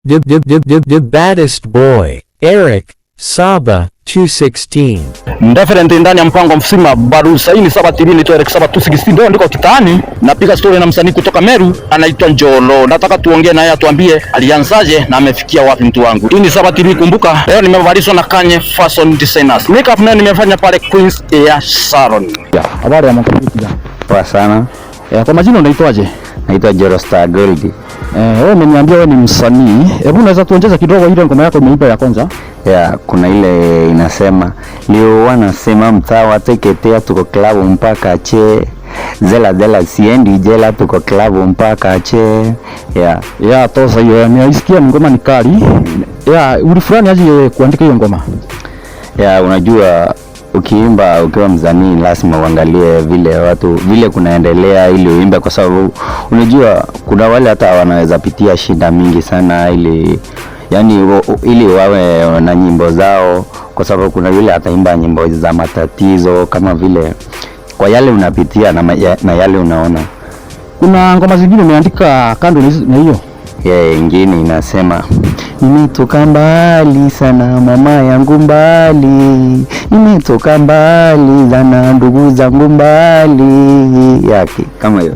The baddest boy, Eric Saba 216. Referent ndani ya mpango msima Barusa. Hii ni Saba TV, ni Eric Saba 216. Ndio ndiko kitaani napiga story na msanii kutoka Meru anaitwa Njolo. Nataka tuongee naye atuambie alianzaje na amefikia wapi mtu wangu. Hii ni Saba TV, kumbuka leo nimevalishwa na Kanye Fashion Designers. Makeup nayo nimefanya pale Queen's Hair Salon. Habari ya mkabiti bwana. Poa sana. Kwa majina unaitwaje? Naitwa Jorostar Gold. Wewe umeniambia wewe ni msanii. Hebu unaweza tuongeza kidogo ile ngoma yako imeipa ya kwanza? Kuna ile inasema leo wanasema mtaa wateketea tuko club mpaka che. Zela siendi jela tuko club mpaka che. Tosa hiyo niisikia ngoma ni kali. Ulifurani aje kuandika hiyo ngoma? Unajua ukiimba ukiwa msanii lazima uangalie vile watu vile kunaendelea ili uimbe, kwa sababu unajua kuna wale hata wanaweza pitia shida mingi sana ili ili wawe na nyimbo zao, kwa sababu kuna yule ataimba nyimbo za matatizo kama vile kwa yale unapitia na yale unaona. Kuna ngoma zingine umeandika kando na hiyo? Ingine inasema nimetoka mbali sana mama yangu mbali, nimetoka mbali sana ndugu zangu mbali, yake kama hiyo.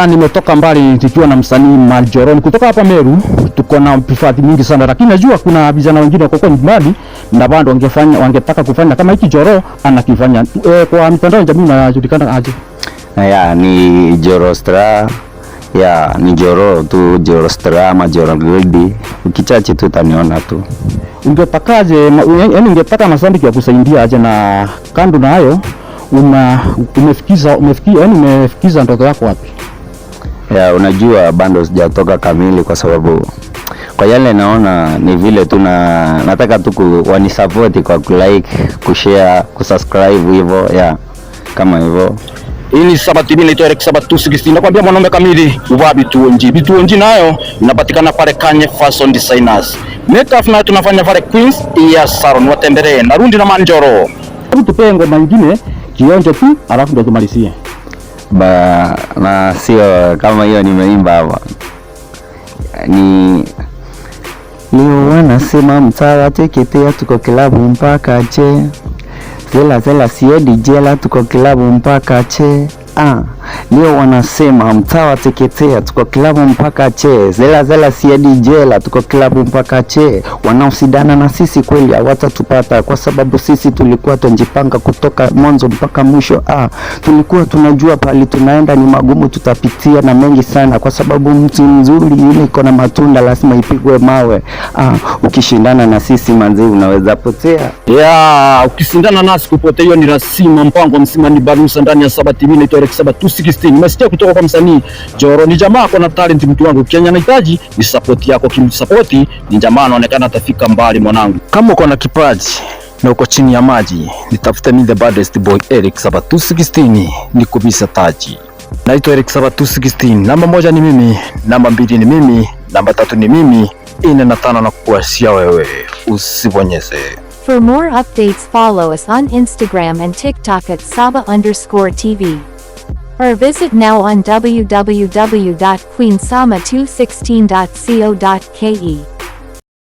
Nimetoka mbali nikiwa na msanii Maljoro kutoka hapa Meru. Tuko na pifati mingi sana, lakini najua kuna vijana wengine wako mbali na bado wangetaka kufanya kama hiki Joro anakifanya. Kwa mitandao ya jamii unajulikana aje? Ni Jorostar. Ni Joro tu, Jorostar ama Joro Gold. Ukichache tu utaniona tu. Ungetakaje, ungetaka mashabiki ya kusaidia aje, na kando na hayo umefikiza ndoto yako wapi? Unajua bado sijatoka kamili, kwa sababu kwa yale naona ni vile tu nataka tu wanisupport kwa like, kushare, kusubscribe hivyo kama hivyo. Hii ni Saba TV, ni Eric Saba 216. Nakwambia mwanaume kamili uvaa B2OG nayo inapatikana pale Kanye Fashion Designers. Makeup nayo tunafanya pale Queen's Hair Salon, watembelee. Narundi na Manjoro. Hebu tupe ngoma nyingine kionjo tu alafu ndio tumalizie. Na sio kama hiyo nimeimba hapa. Ni leo wanasema mtaa wateketea tuko klabu mpaka che. Zela siendi jela tuko klabu mpaka che. Leo wanasema mtaa wateketea tuko klabu mpaka che. Zela siendi jela tuko klabu mpaka che. Wanaosidana na sisi kweli hawatatupata, kwa sababu sisi tulikuwa tunajipanga kutoka mwanzo mpaka mwisho. Tulikuwa tunajua pali tunaenda ni magumu tutapitia na mengi sana, kwa sababu mti mzuri yule iko na matunda lazima ipigwe mawe. Ukishindana na sisi manzi unaweza potea. Ukishindana nasi kupotea hiyo ni rasima. Mpango msima ni Barusa ndani ya Saba TV, ni Eric Saba 216. Nimesikia kutoka kwa msanii Joro, ni jamaa kwa na talent mtu wangu. Kenya anahitaji ni support yako, kimsupport ni jamaa anaonekana atafika mbali mwanangu. Kama uko na kipaji na uko chini ya maji, nitafute mimi the baddest boy Eric Saba 216 nikubisa taji. Naitwa Eric Saba 216. Namba 1 ni mimi, namba 2 ni mimi, namba 3 ni mimi, 4 na 5 na kuashia wewe. Usibonyeze. For more updates, follow us on Instagram and TikTok at Saba_TV. Or visit now on www.queensama216.co.ke.